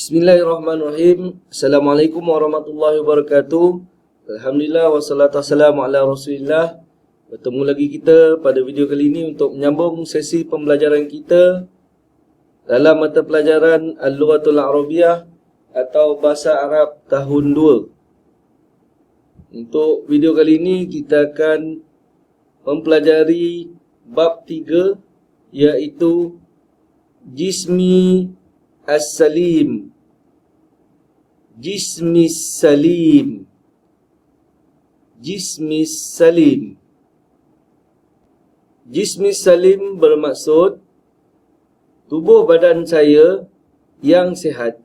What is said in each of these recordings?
Bismillahirrahmanirrahim. Assalamualaikum warahmatullahi wabarakatuh. Alhamdulillah wassalatu wassalamu ala Rasulillah. Bertemu lagi kita pada video kali ini untuk menyambung sesi pembelajaran kita dalam mata pelajaran Al-Lughatul Arabiyah atau Bahasa Arab tahun 2. Untuk video kali ini kita akan mempelajari bab 3, iaitu Jismi As-Salim. Jismi Salim. Jismi Salim. Jismi Salim bermaksud tubuh badan saya yang sihat.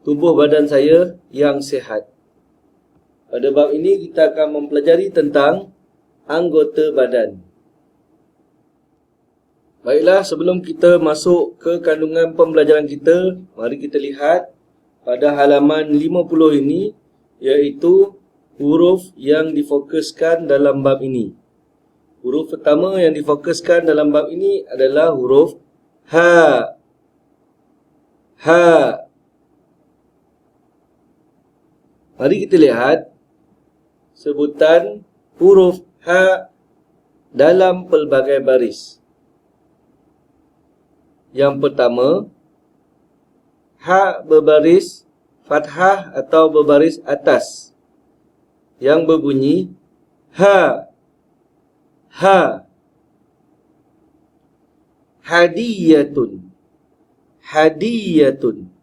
Tubuh badan saya yang sihat. Pada bab ini kita akan mempelajari tentang anggota badan. Baiklah, sebelum kita masuk ke kandungan pembelajaran kita, mari kita lihat pada halaman 50 ini, iaitu huruf yang difokuskan dalam bab ini. Huruf pertama yang difokuskan dalam bab ini adalah huruf Ha. Ha. Mari kita lihat sebutan huruf Ha dalam pelbagai baris. Yang pertama, Ha berbaris fathah atau berbaris atas yang berbunyi Ha. Ha. Hadiyatun. Hadiyatun.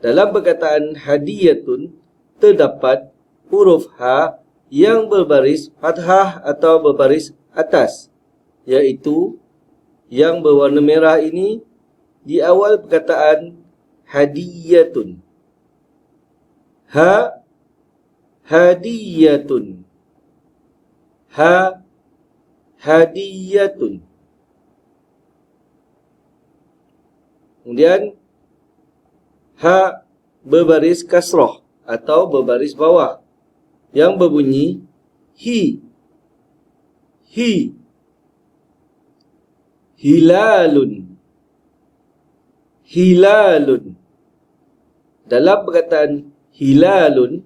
Dalam perkataan hadiyatun terdapat huruf Ha yang berbaris fathah atau berbaris atas, iaitu yang berwarna merah ini di awal perkataan hadiyatun. Ha. Hadiyatun. Ha. Hadiyatun. Kemudian Ha berbaris kasrah atau berbaris bawah yang berbunyi Hi. Hi. Hilalun. Hilalun. Dalam perkataan hilalun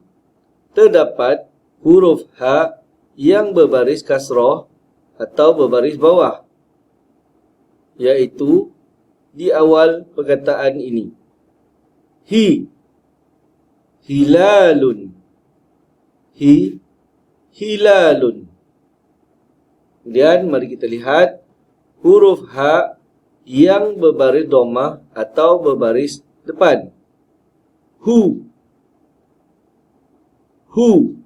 terdapat huruf Ha yang berbaris kasrah atau berbaris bawah, iaitu di awal perkataan ini. Hi. Hilalun. Hi. Hilalun. Kemudian mari kita lihat huruf Ha yang berbaris dhammah atau berbaris depan. Hu. Hu.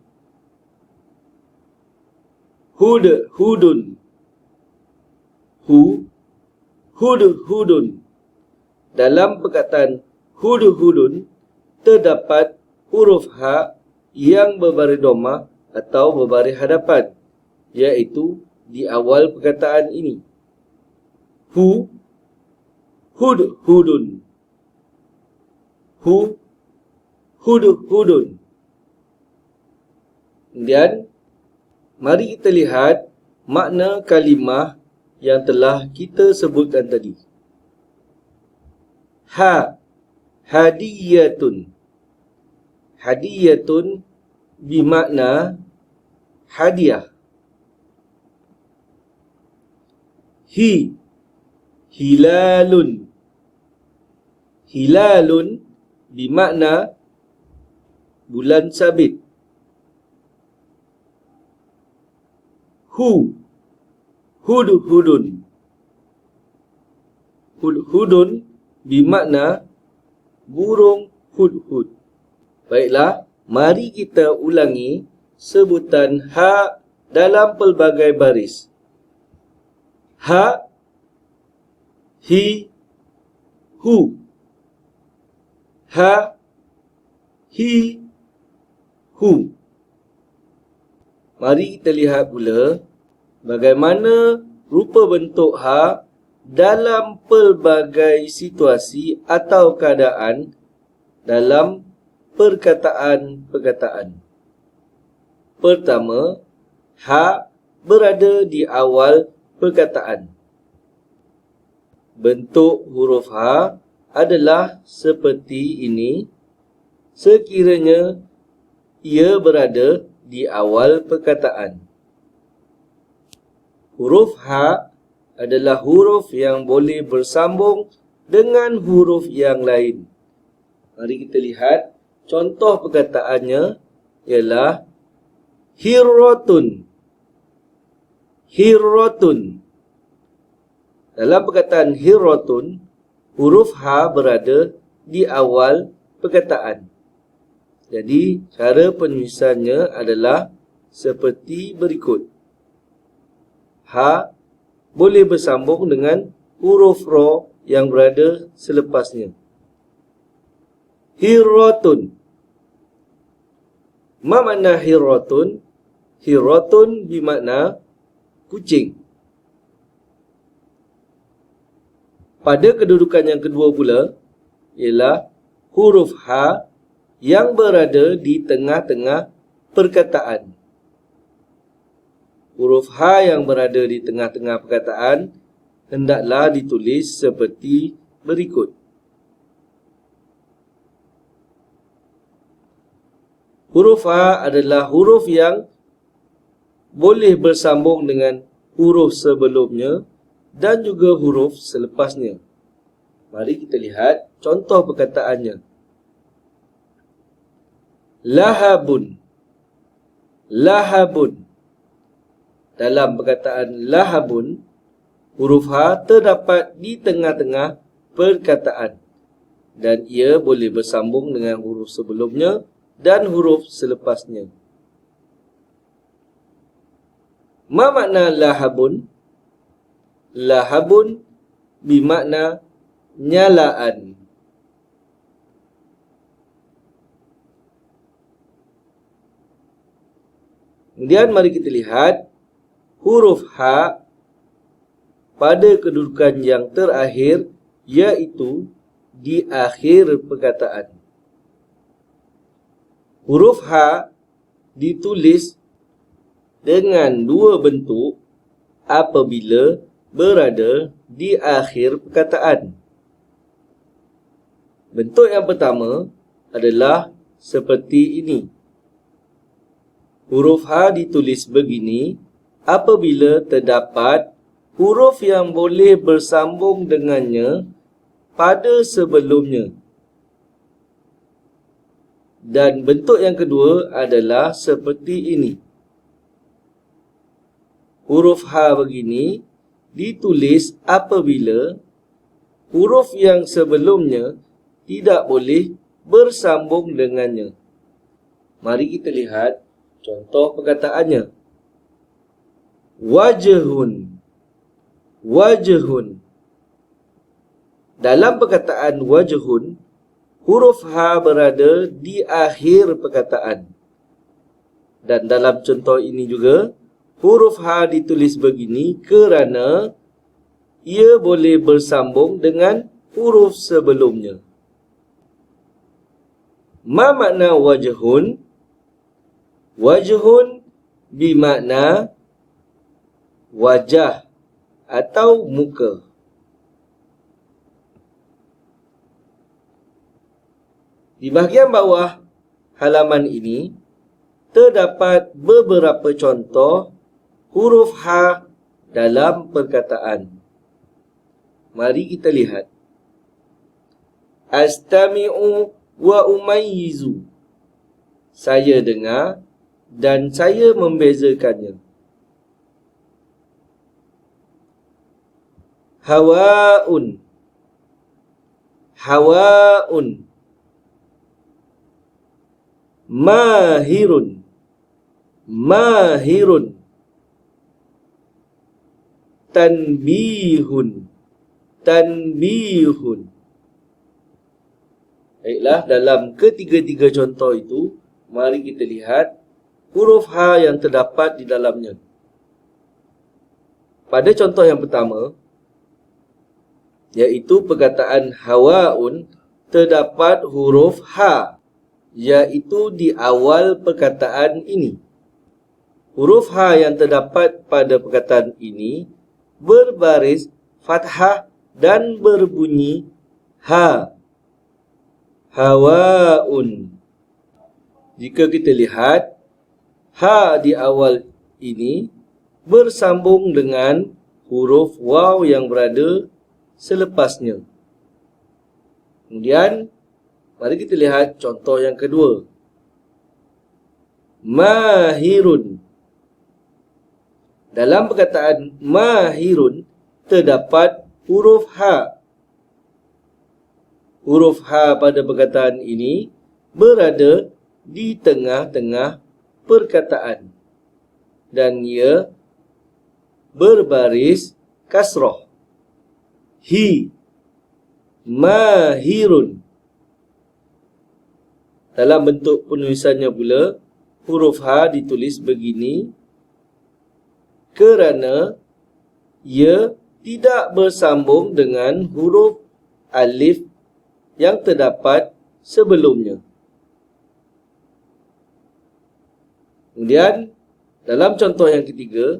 Hud. Hudun. Hu. Hud. Hudun. Dalam perkataan hud. Hudun terdapat huruf Ha yang berbaris dhammah atau berbaris hadapan, iaitu di awal perkataan ini. Hu. Hud. Hudun. Hu. Hud. Hudun. Kemudian mari kita lihat makna kalimah yang telah kita sebutkan tadi. Ha. Hadiyatun. Hadiyatun bermakna hadiah. Hi. Hilalun. Hilalun bermakna bulan sabit. Hu. Hud. Hudun. Hud. Hudun bermakna burung hudhud. Baiklah, mari kita ulangi sebutan Ha dalam pelbagai baris. Ha. Hi. Hu. Ha. Hi. Hu. Mari kita lihat pula bagaimana rupa bentuk Ha dalam pelbagai situasi atau keadaan dalam perkataan-perkataan. Pertama, Ha berada di awal perkataan. Bentuk huruf Ha adalah seperti ini sekiranya ia berada di awal perkataan. Huruf H adalah huruf yang boleh bersambung dengan huruf yang lain. Mari kita lihat contoh perkataannya ialah hirrotun. Hirrotun. Dalam perkataan hirrotun, huruf H berada di awal perkataan. Jadi, cara penulisannya adalah seperti berikut. H boleh bersambung dengan huruf Ra yang berada selepasnya. Hirrotun. Ma makna hirrotun? Hirrotun bermakna kucing. Pada kedudukan yang kedua pula ialah huruf H yang berada di tengah-tengah perkataan. Huruf H yang berada di tengah-tengah perkataan hendaklah ditulis seperti berikut. Huruf H adalah huruf yang boleh bersambung dengan huruf sebelumnya dan juga huruf selepasnya. Mari kita lihat contoh perkataannya. Lahabun. Lahabun. Dalam perkataan lahabun, huruf H terdapat di tengah-tengah perkataan dan ia boleh bersambung dengan huruf sebelumnya dan huruf selepasnya. Ma makna lahabun? Lahabun bermakna nyalaan. Kemudian mari kita lihat huruf H pada kedudukan yang terakhir, iaitu di akhir perkataan. Huruf H ditulis dengan dua bentuk apabila berada di akhir perkataan. Bentuk yang pertama adalah seperti ini. Huruf H ditulis begini apabila terdapat huruf yang boleh bersambung dengannya pada sebelumnya. Dan bentuk yang kedua adalah seperti ini. Huruf H begini ditulis apabila huruf yang sebelumnya tidak boleh bersambung dengannya. Mari kita lihat contoh perkataannya. Wajhun. Wajhun. Dalam perkataan wajhun, huruf H berada di akhir perkataan. Dan dalam contoh ini juga, huruf H ditulis begini kerana ia boleh bersambung dengan huruf sebelumnya. Ma makna wajhun? Wajhun bermakna wajah atau muka. Di bahagian bawah halaman ini terdapat beberapa contoh huruf H dalam perkataan. Mari kita lihat. Astami'u wa umayyizu. Saya dengar dan saya membezakannya. Hawa'un. Hawa'un. Mahirun. Mahirun. Tanbihun. Tanbihun. Baiklah, dalam ketiga-tiga contoh itu, mari kita lihat huruf H yang terdapat di dalamnya. Pada contoh yang pertama, iaitu perkataan hawa'un, terdapat huruf H, iaitu di awal perkataan ini. Huruf H yang terdapat pada perkataan ini berbaris fathah dan berbunyi Ha, hawaun. Jika kita lihat, ha di awal ini bersambung dengan huruf waw yang berada selepasnya. Kemudian, mari kita lihat contoh yang kedua. Mahirun. Dalam perkataan mahirun, terdapat huruf ha. Huruf ha pada perkataan ini berada di tengah-tengah perkataan. Dan ia berbaris kasrah. Hi, mahirun. Dalam bentuk penulisannya pula, huruf ha ditulis begini kerana ia tidak bersambung dengan huruf alif yang terdapat sebelumnya. Kemudian, dalam contoh yang ketiga,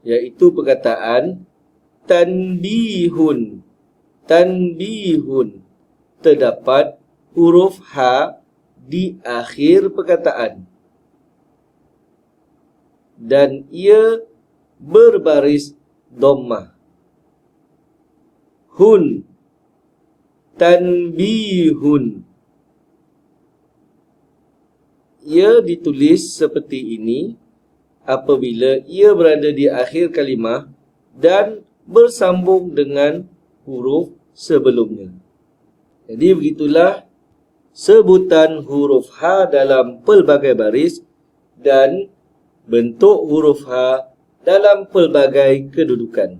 iaitu perkataan tanbihun. Tanbihun. Terdapat huruf ha di akhir perkataan. Dan ia berbaris dhammah. Hun, tanbihun. Ia ditulis seperti ini apabila ia berada di akhir kalimah dan bersambung dengan huruf sebelumnya. Jadi begitulah sebutan huruf ha dalam pelbagai baris dan bentuk huruf ha dalam pelbagai kedudukan.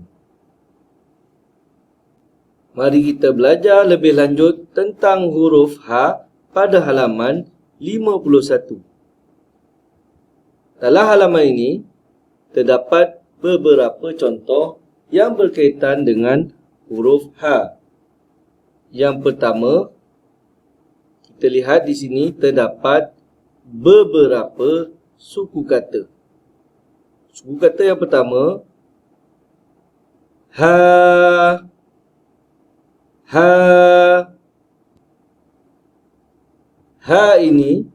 Mari kita belajar lebih lanjut tentang huruf ha pada halaman 51. Dalam halaman ini, terdapat beberapa contoh yang berkaitan dengan huruf ha. Yang pertama, kita lihat di sini terdapat beberapa suku kata. Suku kata yang pertama, ha, ha. Ha ini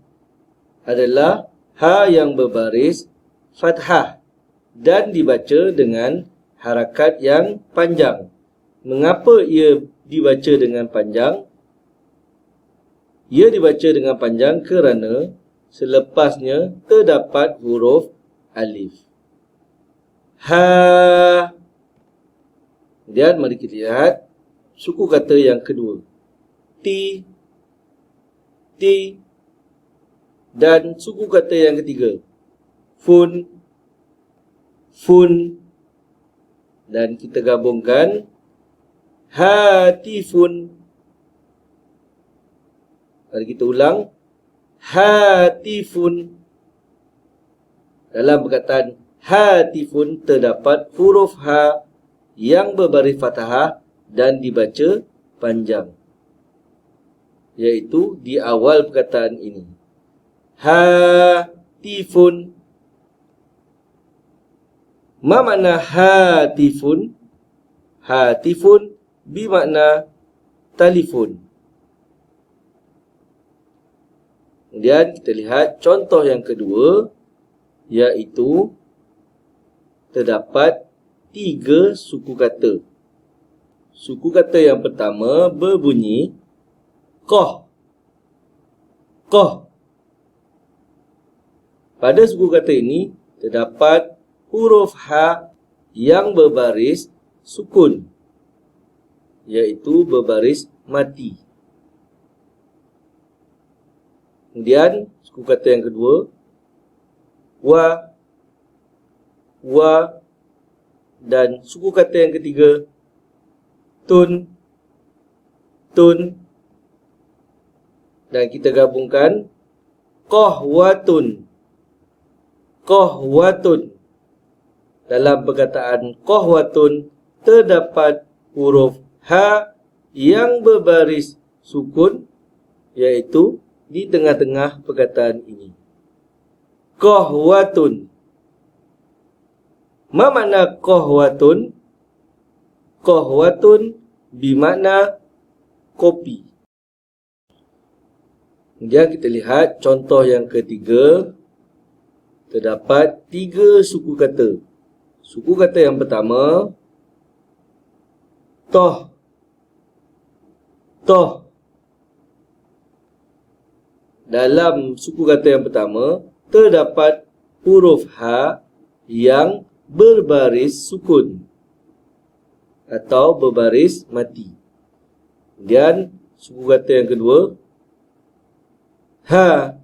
adalah ha yang berbaris fathah dan dibaca dengan harakat yang panjang. Mengapa ia dibaca dengan panjang? Ia dibaca dengan panjang kerana selepasnya terdapat huruf alif. Ha. Kemudian mari kita lihat suku kata yang kedua. Ti, ti. Dan suku kata yang ketiga. Fun, fun. Dan kita gabungkan hatifun. Mari kita ulang. Hatifun. Dalam perkataan hatifun terdapat huruf ha yang berbaris fathah dan dibaca panjang, iaitu di awal perkataan ini. Hatifun. Ma makna hatifun? Hatifun bermakna telefon. Kemudian kita lihat contoh yang kedua, iaitu terdapat 3 suku kata. Suku kata yang pertama berbunyi qah. Qah. Pada suku kata ini terdapat huruf ha yang berbaris sukun, iaitu berbaris mati. Kemudian suku kata yang kedua, wa, wa. Dan suku kata yang ketiga, tun, tun. Dan kita gabungkan qahwatun, qahwatun. Dalam perkataan qahwatun terdapat huruf ha yang berbaris sukun, iaitu di tengah-tengah perkataan ini. Qahwatun. Ma makna qahwatun? Qahwatun bermakna kopi. Kemudian kita lihat contoh yang ketiga. Terdapat 3 suku kata. Suku kata yang pertama, toh. Toh. Dalam suku kata yang pertama, terdapat huruf H yang berbaris sukun atau berbaris mati. Kemudian suku kata yang kedua, ha.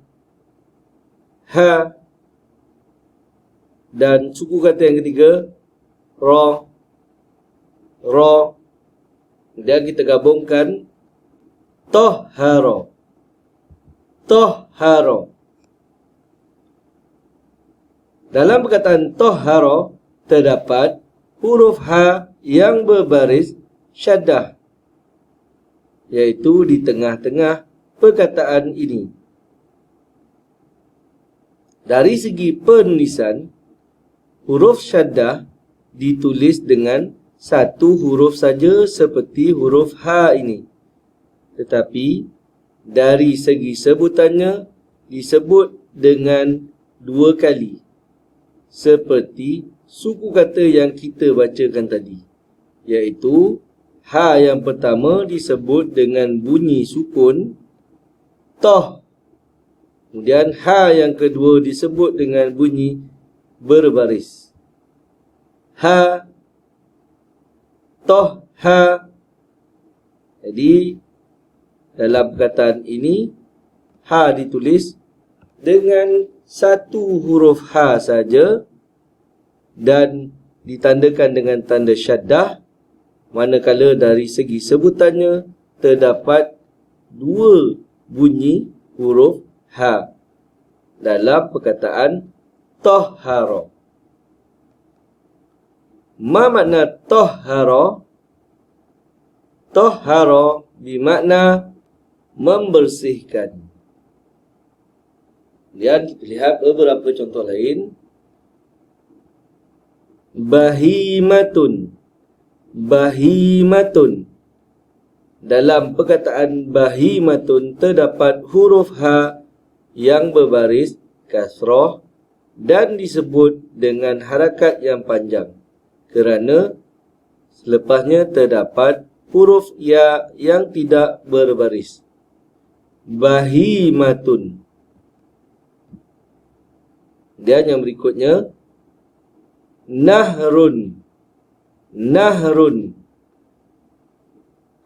Ha. Dan suku kata yang ketiga, ra. Ra. Kemudian kita gabungkan tohara. Tohara. Dalam perkataan tohara terdapat huruf H yang berbaris syaddah, iaitu di tengah-tengah perkataan ini. Dari segi penulisan, huruf syaddah ditulis dengan satu huruf saja seperti huruf H ini. Tetapi dari segi sebutannya disebut dengan 2 kali. Seperti suku kata yang kita bacakan tadi. Iaitu H yang pertama disebut dengan bunyi sukun, toh. Kemudian H yang kedua disebut dengan bunyi berbaris. Ha. Toh. Ha. Jadi dalam perkataan ini, H ditulis dengan satu huruf H saja dan ditandakan dengan tanda syaddah, manakala dari segi sebutannya terdapat 2 bunyi huruf H dalam perkataan tohara. Ma makna tohara? Tohara bermakna membersihkan. Kemudian kita lihat beberapa contoh lain. Bahimatun. Bahimatun. Dalam perkataan bahimatun terdapat huruf H yang berbaris kasrah dan disebut dengan harakat yang panjang kerana selepasnya terdapat huruf ya yang tidak berbaris. Bahimatun. Dan yang berikutnya, nahrun. Nahrun.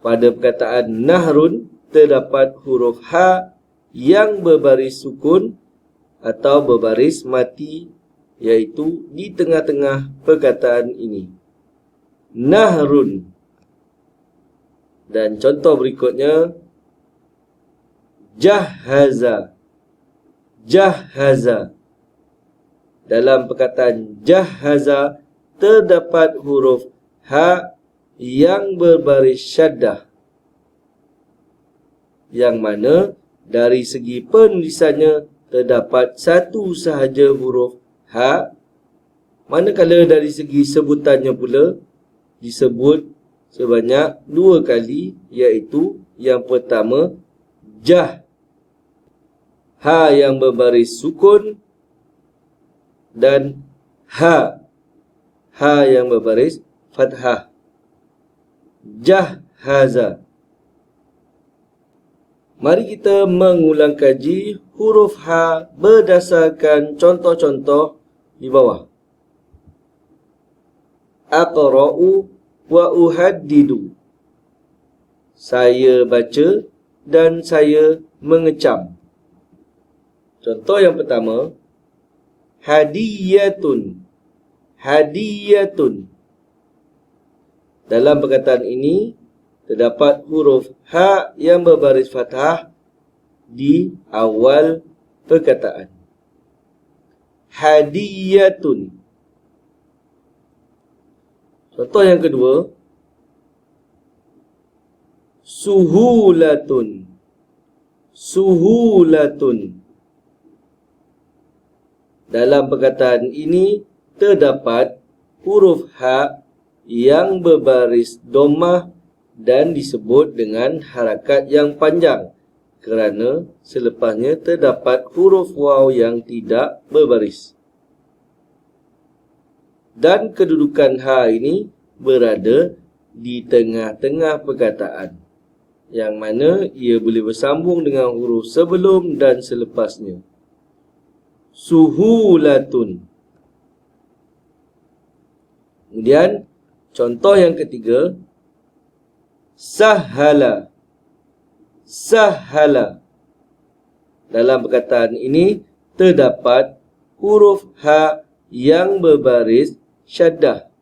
Pada perkataan nahrun terdapat huruf H yang berbaris sukun atau berbaris mati, iaitu di tengah-tengah perkataan ini. Nahrun. Dan contoh berikutnya, jahaza. Jahaza. Dalam perkataan jahaza terdapat huruf H yang berbaris syaddah, yang mana dari segi penulisannya terdapat satu sahaja huruf H, manakala dari segi sebutannya pula disebut sebanyak 2 kali, iaitu yang pertama jah, H yang berbaris sukun, dan H yang berbaris fathah. Jahaza. Mari kita mengulang kaji huruf H berdasarkan contoh-contoh di bawah. Aqra'u wa uhaddidu. Saya baca dan saya mengecam. Contoh yang pertama, hadiyatun. Hadiyatun. Dalam perkataan ini terdapat huruf H yang berbaris fathah di awal perkataan. Hadiyatun. Contoh yang kedua, suhulatun. Suhulatun. Dalam perkataan ini terdapat huruf H yang berbaris dhammah dan disebut dengan harakat yang panjang kerana selepasnya terdapat huruf waw yang tidak berbaris. Dan kedudukan ha ini berada di tengah-tengah perkataan, yang mana ia boleh bersambung dengan huruf sebelum dan selepasnya. Suhulatun. Kemudian contoh yang ketiga, sahala. Sahala. Dalam perkataan ini terdapat huruf ha yang berbaris syaddah,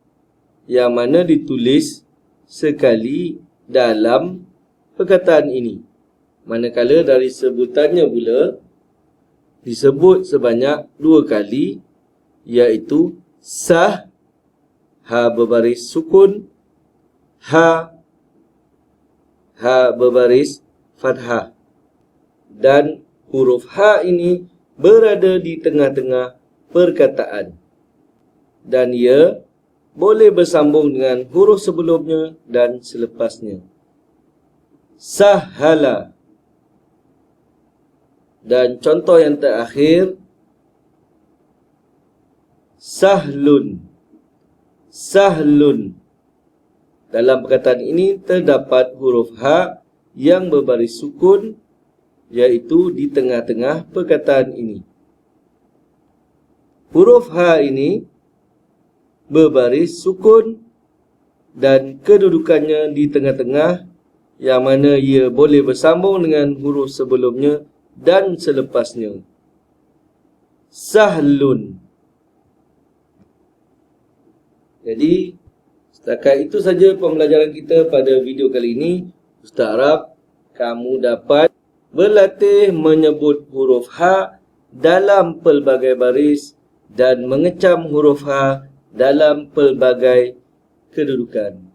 yang mana ditulis sekali dalam perkataan ini. Manakala dari sebutannya pula disebut sebanyak 2 kali, iaitu sah, ha berbaris sukun, ha berbaris fathah. Dan huruf ha ini berada di tengah-tengah perkataan, dan ia boleh bersambung dengan huruf sebelumnya dan selepasnya. Sahala. Dan contoh yang terakhir, sahlun. Sahlun. Dalam perkataan ini terdapat huruf ha yang berbaris sukun, iaitu di tengah-tengah perkataan ini. Huruf ha ini berbaris sukun dan kedudukannya di tengah-tengah, yang mana ia boleh bersambung dengan huruf sebelumnya dan selepasnya. Sahlun. Jadi, setakat itu saja pembelajaran kita pada video kali ini. Ustaz harap kamu dapat berlatih menyebut huruf ha dalam pelbagai baris dan mengecam huruf ha dalam pelbagai kedudukan.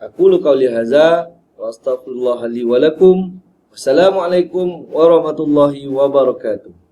Aku qauli hadza wa astaghfirullah li wa lakum. Wassalamualaikum warahmatullahi wabarakatuh.